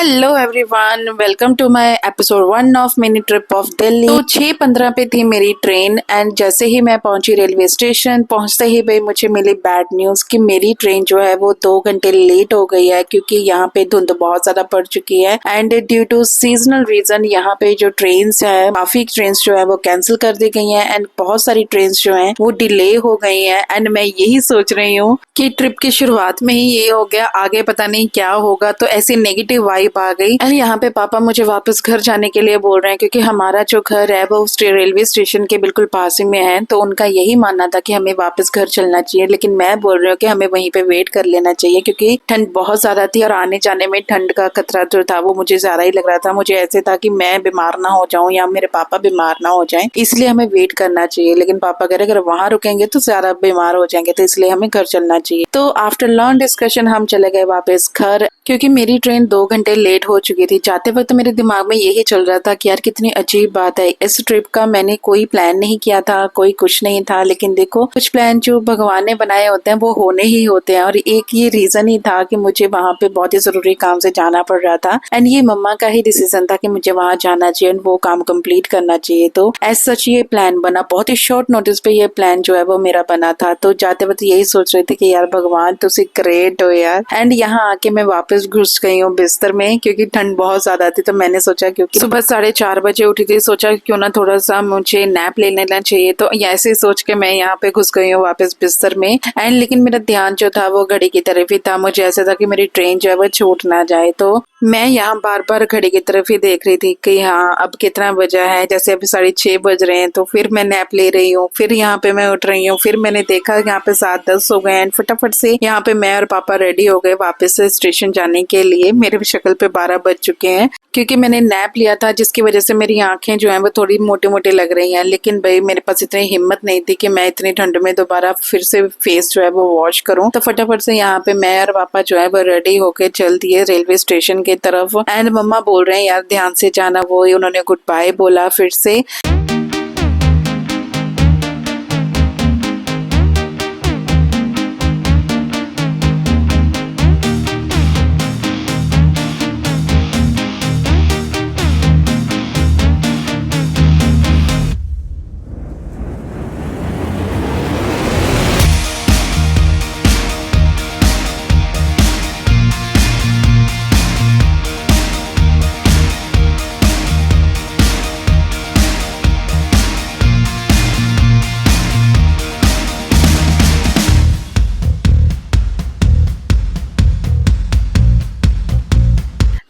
Hello everyone, welcome to my episode 1 of mini trip of Delhi. तो 6:15 पे थी मेरी ट्रेन एंड जैसे ही मैं पहुंची रेलवे स्टेशन, पहुंचते ही भाई मुझे मिली बैड न्यूज कि मेरी ट्रेन जो है वो 2 घंटे लेट हो गई है क्योंकि यहाँ पे धुंध बहुत ज्यादा पड़ चुकी है and due to seasonal reason यहाँ पे जो ट्रेन है काफी ट्रेन जो है वो कैंसिल कर दी गई है एंड बहुत सारी ट्रेन जो है वो डिले हो गई है। एंड मैं यही सोच रही हूँ कि ट्रिप की शुरुआत में ही ये हो गया, आगे पता नहीं क्या होगा। तो ऐसी नेगेटिव वाइब आ गई। एंड यहाँ पे पापा मुझे वापस घर जाने के लिए बोल रहे हैं क्योंकि हमारा जो घर है वो रेलवे स्टेशन के बिल्कुल पास ही में है। तो उनका यही मानना था कि हमें वापस घर चलना चाहिए, लेकिन मैं बोल रही हूँ कि हमें वहीं पे वेट कर लेना चाहिए क्योंकि ठंड बहुत ज्यादा थी और आने जाने में ठंड का खतरा जो था वो मुझे ज्यादा ही लग रहा था। मुझे ऐसे था कि मैं बीमार ना हो जाऊं या मेरे पापा बीमार ना हो जाएं, इसलिए हमें वेट करना चाहिए। लेकिन पापा कह रहे अगर वहां रुकेंगे तो ज्यादा बीमार हो जाएंगे, तो इसलिए हमें घर चलना चाहिए। तो आफ्टर लॉन्ग डिस्कशन हम चले गए वापस घर क्योंकि मेरी ट्रेन 2 घंटे लेट हो चुकी थी। जाते वक्त मेरे दिमाग में यही चल रहा था कि यार कितनी अजीब बात है, इस ट्रिप का मैंने कोई प्लान नहीं किया था, कोई कुछ नहीं था, लेकिन देखो कुछ प्लान जो भगवान ने बनाए होते हैं वो होने ही होते हैं। और एक ये रीजन ही था कि मुझे वहां पे बहुत ही जरूरी काम से जाना पड़ रहा था एंड ये मम्मा का ही डिसीजन था कि मुझे वहां जाना चाहिए, वो काम कंप्लीट करना चाहिए। तो एज सच ये प्लान बना, बहुत ही शॉर्ट नोटिस पे ये प्लान जो है वो मेरा बना था। तो जाते वक्त यही सोच रही थी कि यार भगवान तुसी ग्रेट हो यार। एंड यहाँ आके मैं वापस घुस गई हूँ बिस्तर में क्योंकि ठंड बहुत ज्यादा थी। तो मैंने सोचा क्योंकि सुबह 4:30 बजे उठी थी, सोचा क्यों ना थोड़ा सा मुझे नैप ले लेना चाहिए। तो ऐसे सोच के मैं यहाँ पे घुस गई हूँ वापस बिस्तर में एंड लेकिन मेरा ध्यान जो था वो घड़ी की तरफ ही था। मुझे ऐसा था कि मेरी ट्रेन जो है वो छूट ना जाए। तो मैं यहाँ बार बार घड़ी की तरफ ही देख रही थी कि हाँ अब कितना बजा है, जैसे अभी 6:30 बज रहे हैं। तो फिर मैं नैप ले रही हूँ, फिर यहाँ पे मैं उठ रही हूँ, फिर मैंने देखा यहाँ पे 7:10 हो गए एंड फटाफट से यहाँ पे मैं और पापा रेडी हो गए वापस से स्टेशन जाने के लिए। मेरे शक्ल पे 12 बज चुके हैं क्योंकि मैंने नैप लिया था जिसकी वजह से मेरी आंखें जो है वो थोड़ी मोटे मोटे लग रही हैं। लेकिन भाई मेरे पास इतनी हिम्मत नहीं थी कि मैं इतनी ठंड में दोबारा फिर से फेस जो है वो वॉश करूं। तो फटाफट से यहाँ पे मैं और पापा जो है वो रेडी होके चल दिए रेलवे स्टेशन की तरफ। एंड मम्मा बोल रहे हैं यार ध्यान से जाना, वो उन्होंने गुड बाय बोला फिर से।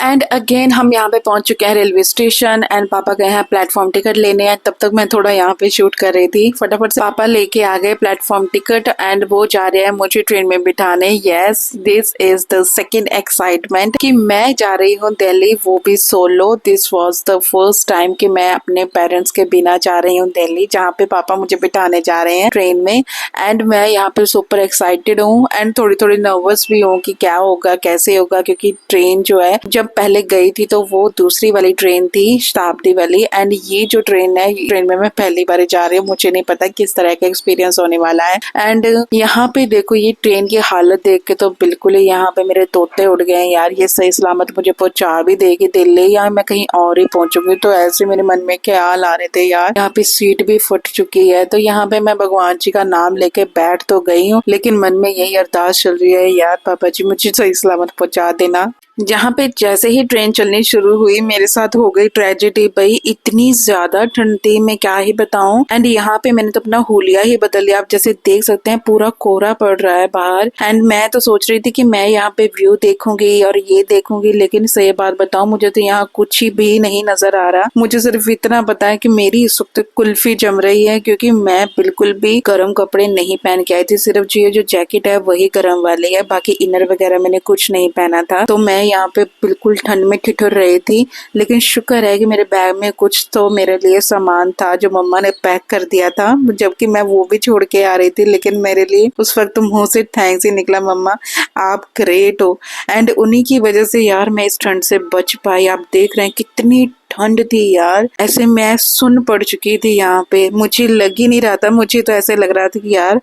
एंड अगेन हम यहाँ पे पहुंच चुके हैं रेलवे स्टेशन एंड पापा गए हैं प्लेटफॉर्म टिकट लेने हैं। तब तक मैं थोड़ा यहाँ पे शूट कर रही थी। फटाफट से पापा लेके आ गए प्लेटफॉर्म टिकट एंड वो जा रहे हैं मुझे ट्रेन में बिठाने। Yes, this is the second excitement कि मैं जा रही हूँ दिल्ली, वो भी solo. This was the first time कि मैं अपने पेरेंट्स के बिना जा रही हूँ दिल्ली, जहाँ पे पापा मुझे बिठाने जा रहे हैं ट्रेन में। एंड मैं यहाँ पे सुपर एक्साइटेड हूँ एंड थोड़ी थोड़ी नर्वस भी हूँ कि क्या होगा कैसे होगा, क्योंकि ट्रेन जो है जब पहले गई थी तो वो दूसरी वाली ट्रेन थी, शताब्दी वाली। एंड ये जो ट्रेन है, ट्रेन में मैं पहली बार जा रही हूँ, मुझे नहीं पता किस तरह का एक्सपीरियंस होने वाला है। एंड यहाँ पे देखो ये ट्रेन की हालत देख के तो बिल्कुल ही यहाँ पे मेरे तोते उड़ गए हैं यार। ये सही सलामत मुझे पहुंचा भी देगी दिल्ली या मैं कहीं और ही पहुंचूंगी। तो ऐसे मेरे मन में ख्याल आ रहे थे यार। यहाँ पे सीट भी फट चुकी है। तो यहाँ पे मैं भगवान जी का नाम लेके बैठ तो गई हूँ, लेकिन मन में यही अरदास चल रही है यार पापा जी मुझे सही सलामत पहुंचा देना। जहाँ पे जैसे ही ट्रेन चलनी शुरू हुई मेरे साथ हो गई ट्रेजेडी। भाई इतनी ज्यादा ठंड थी, मैं क्या ही बताऊं। एंड यहाँ पे मैंने तो अपना हुलिया ही बदल लिया। आप जैसे देख सकते हैं पूरा कोहरा पड़ रहा है बाहर। एंड मैं तो सोच रही थी कि मैं यहाँ पे व्यू देखूंगी और ये देखूंगी, लेकिन सही बात बताऊं मुझे तो यहाँ कुछ भी नहीं नजर आ रहा। मुझे सिर्फ इतना पता है कि मेरी इस वक्त कुल्फी जम रही है क्योंकि मैं बिल्कुल भी गर्म कपड़े नहीं पहन के आई थी। सिर्फ ये जो जैकेट है वही गर्म वाली है, बाकी इनर वगैरह मैंने कुछ नहीं पहना था। तो मैं यहाँ पे बिल्कुल ठंड में ठिठुर रही थी। लेकिन शुक्र है कि मेरे बैग में कुछ तो मेरे लिए सामान था जो मम्मा ने पैक कर दिया था, जबकि मैं वो भी छोड़ के आ रही थी। लेकिन मेरे लिए उस वक्त मुंह से थैंक्स ही निकला, मम्मा आप ग्रेट हो। एंड उन्हीं की वजह से यार मैं इस ठंड से बच पाई। आप देख रहे हैं कितनी ठंड थी यार, ऐसे मैं सुन पड़ चुकी थी यहाँ पे, मुझे लग ही नहीं रहा था, मुझे तो ऐसे लग रहा था कि यार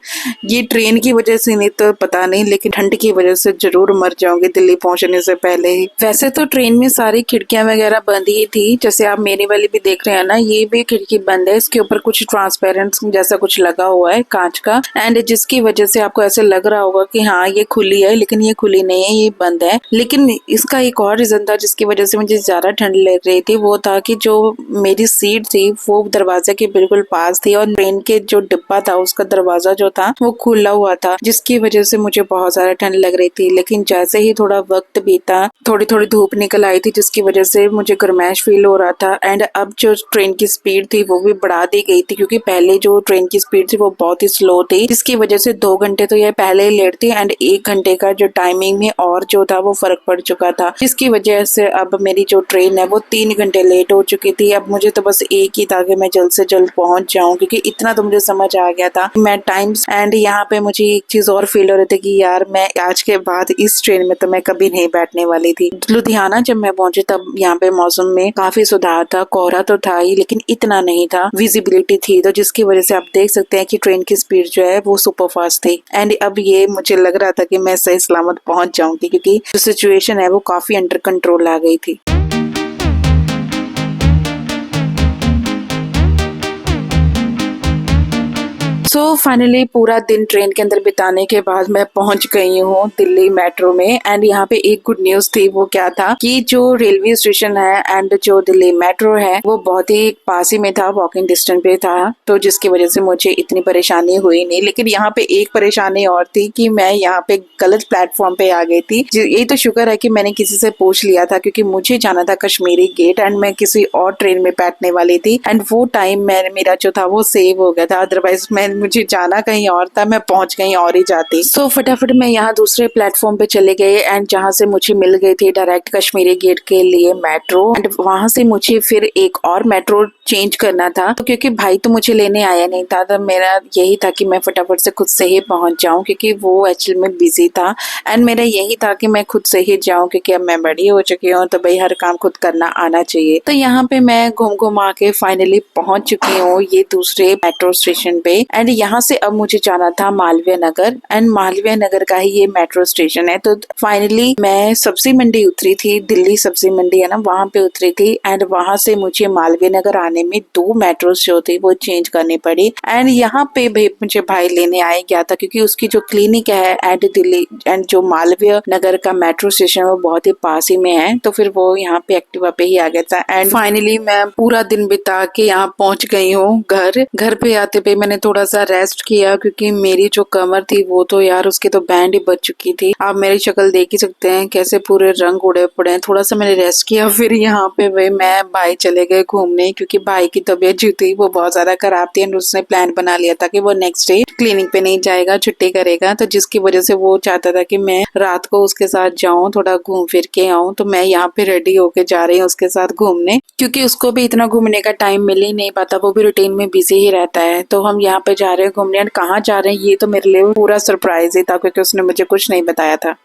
ये ट्रेन की वजह से नहीं तो पता नहीं, लेकिन ठंड की वजह से जरूर मर जाऊंगी दिल्ली पहुंचने से पहले ही। वैसे तो ट्रेन में सारी खिड़कियां वगैरह बंद ही थी, जैसे आप मेरी वाली भी देख रहे हैं ना, ये भी खिड़की बंद है, इसके ऊपर कुछ ट्रांसपेरेंट जैसा कुछ लगा हुआ है कांच का, एंड जिसकी वजह से आपको ऐसे लग रहा होगा कि हाँ ये खुली है, लेकिन ये खुली नहीं है, ये बंद है। लेकिन इसका एक और रीजन था जिसकी वजह से मुझे ज्यादा ठंड लग रही थी, वो था कि जो मेरी सीट थी वो दरवाजे के बिल्कुल पास थी और ट्रेन के जो डिब्बा था उसका दरवाजा जो था वो खुला हुआ था, जिसकी वजह से मुझे बहुत ज्यादा ठंड लग रही थी। लेकिन जैसे ही थोड़ा वक्त बीता, थोड़ी थोड़ी धूप निकल आई थी, जिसकी वजह से मुझे गर्माइश फील हो रहा था। एंड अब जो ट्रेन की स्पीड थी वो भी बढ़ा दी गई थी, क्योंकि पहले जो ट्रेन की स्पीड थी वो बहुत ही स्लो थी, जिसकी वजह से 2 घंटे तो ये पहले ही लेट थी, एंड 1 घंटे का जो टाइमिंग में और जो था वो फर्क पड़ चुका था, जिसकी वजह से अब मेरी जो ट्रेन है वो 3 घंटे लेट हो चुकी थी। अब मुझे तो बस एक ही था कि मैं जल्द से जल्द पहुंच जाऊं, क्योंकि इतना तो मुझे समझ आ गया था मैं टाइम्स। एंड यहाँ पे मुझे एक चीज और फील हो रही थी कि यार मैं आज के बाद इस ट्रेन में तो मैं कभी नहीं बैठने वाली थी। लुधियाना जब मैं पहुंची तब यहाँ पे मौसम में काफी सुधार था, कोहरा तो था ही लेकिन इतना नहीं था, विजिबिलिटी थी, तो जिसकी वजह से आप देख सकते हैं कि ट्रेन की स्पीड जो है वो सुपर फास्ट थी। एंड अब ये मुझे लग रहा था कि मैं सही सलामत पहुंच जाऊंगी, क्योंकि जो सिचुएशन है वो काफी अंडर कंट्रोल आ गई थी। सो फाइनली पूरा दिन ट्रेन के अंदर बिताने के बाद मैं पहुंच गई हूँ दिल्ली मेट्रो में। एंड यहाँ पे एक गुड न्यूज थी, वो क्या था कि जो रेलवे स्टेशन है एंड जो दिल्ली मेट्रो है वो बहुत ही पास ही में था, वॉकिंग डिस्टेंस पे था, तो जिसकी वजह से मुझे इतनी परेशानी हुई नहीं। लेकिन यहाँ पे एक परेशानी और थी कि मैं यहाँ पे गलत प्लेटफॉर्म पे आ गई थी। ये तो शुक्र है कि मैंने किसी से पूछ लिया था, क्योंकि मुझे जाना था कश्मीरी गेट एंड मैं किसी और ट्रेन में बैठने वाली थी, एंड वो टाइम मेरा जो था वो सेव हो गया था, अदरवाइज मुझे जाना कहीं और था, मैं पहुंच कहीं और ही जाती। सो फटाफट मैं यहाँ दूसरे प्लेटफॉर्म पे चले गए एंड जहाँ से मुझे मिल गई थी डायरेक्ट कश्मीरी गेट के लिए मेट्रो, एंड वहां से मुझे फिर एक और मेट्रो चेंज करना था, तो क्योंकि भाई तो मुझे लेने आया नहीं था, तो मेरा यही था कि मैं फटाफट से खुद से ही पहुंच जाऊं, क्योंकि वो एक्चुअली में बिजी था एंड मेरा यही था कि मैं खुद से ही जाऊं, क्योंकि अब मैं बड़ी हो चुकी हूँ तो भाई हर काम खुद करना आना चाहिए। तो यहाँ पे मैं घूम घूम आके फाइनली पहुंच चुकी हूँ ये दूसरे मेट्रो स्टेशन पे, एंड यहाँ से अब मुझे जाना था मालवीय नगर, एंड मालवीय नगर का ही ये मेट्रो स्टेशन है। तो फाइनली मैं सब्जी मंडी उतरी थी, दिल्ली सब्जी मंडी है ना, वहां पे उतरी थी, एंड वहां से मुझे मालवीय नगर आने में 2 मेट्रो जो थी वो चेंज करनी पड़ी। एंड यहाँ पे भी मुझे भाई लेने आया गया था, क्योंकि उसकी जो क्लिनिक है एंड दिल्ली एंड जो मालवीय नगर का मेट्रो स्टेशन वो बहुत ही पास ही में है, तो फिर वो यहाँ पे एक्टिवा पे ही आ गया था। एंड फाइनली मैं पूरा दिन बिता के यहाँ पहुंच गई हूँ घर पे आते पे मैंने थोड़ा सा रेस्ट किया, क्योंकि मेरी जो कमर थी वो तो यार उसकी तो बैंड ही बच चुकी थी। आप मेरी शक्ल देख ही सकते हैं कैसे पूरे रंग उड़े पड़े हैं। थोड़ा सा मैंने रेस्ट किया, फिर यहाँ पे मैं भाई चले गए घूमने, क्योंकि भाई की तबीयत जो थी वो बहुत ज्यादा खराब थी एंड उसने प्लान बना लिया था कि वो नेक्स्ट डे क्लिनिक पे नहीं जाएगा, छुट्टी करेगा, तो जिसकी वजह से वो चाहता था कि मैं रात को उसके साथ जाऊं, थोड़ा घूम फिर के आऊं। तो मैं यहाँ पे रेडी होके जा रही हूँ उसके साथ घूमने, क्योंकि उसको भी इतना घूमने का टाइम मिल ही नहीं पाता, वो भी रूटीन में बिजी ही रहता है। तो हम यहाँ पे जा रहे हैं घूमने, एंड कहाँ जा रहे हैं ये तो मेरे लिए पूरा सरप्राइज ही था, क्योंकि उसने मुझे कुछ नहीं बताया था।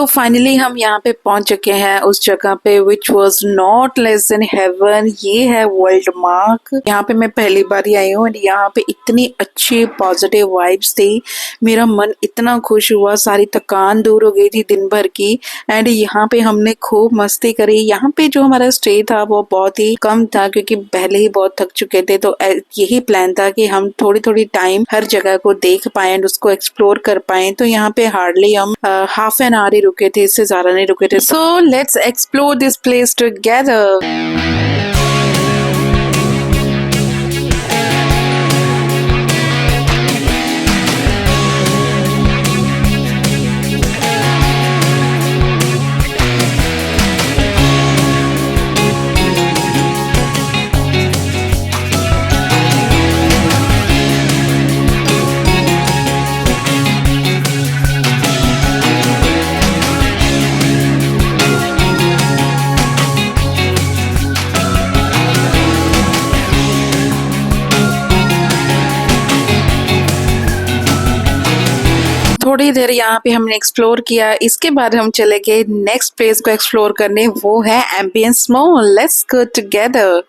तो फाइनली हम यहाँ पे पहुंच चुके हैं उस जगह पे which was not less than haven. ये है वर्ल्ड मार्क। यहाँ पे मैं पहली बार ही आई हूँ और यहाँ पे इतनी अच्छी पॉजिटिव वाइब्स थी। मेरा मन इतना खुश हुआ, सारी थकान दूर हो गई थी दिन भर की। एंड यहाँ पे हमने खूब मस्ती करी। यहाँ पे जो हमारा स्टे था वो बहुत ही कम था क्योंकि पहले ही बहुत थक चुके थे। तो यही प्लान था कि हम थोड़ी थोड़ी टाइम हर जगह को देख पाए एंड उसको एक्सप्लोर कर पाए। तो यहाँ पे हार्डली हम हाफ एन आवर ही रुके थे, इससे ज्यादा नहीं रुके थे। So let's explore this place together. थोड़ी देर यहाँ पे हमने एक्सप्लोर किया। इसके बाद हम चले गए नेक्स्ट प्लेस को एक्सप्लोर करने, वो है ambience mall. Let's go together.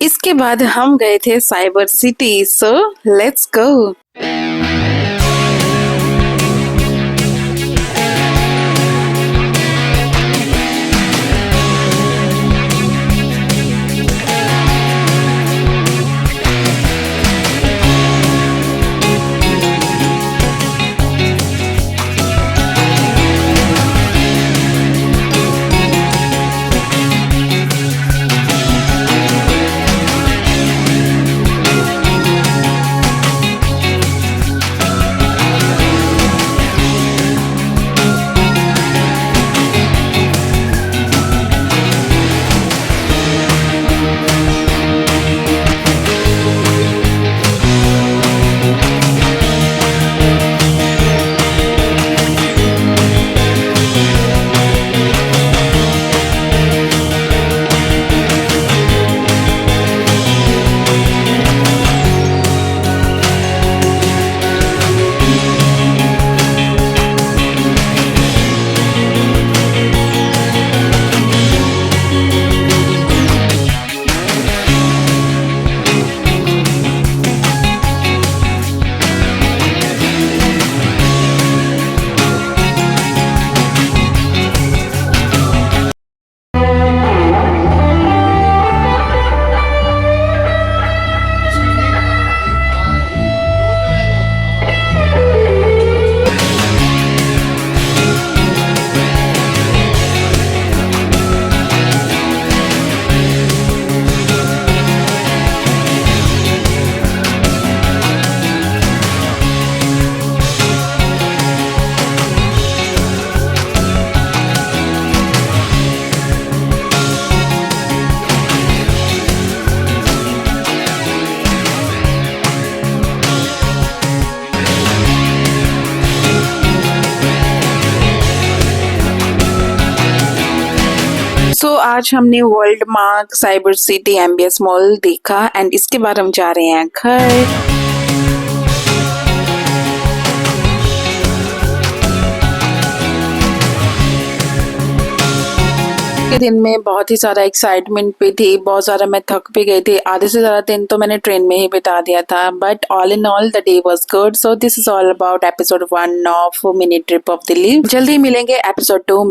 इसके बाद हम गए थे cyber city. So let's go. आज हमने world mark, cyber city, ambience mall देखा एंड इसके बाद हम जा रहे हैं घर। दिन में बहुत ही सारा एक्साइटमेंट पे थी, बहुत ज़्यादा मैं थक भी गई थी। आधे से ज़्यादा दिन तो मैंने ट्रेन में ही बिता दिया था, but all in all the day was good. So this is all about episode 1 of mini trip of Delhi. जल्दी मिलेंगे एपिसोड 2 में।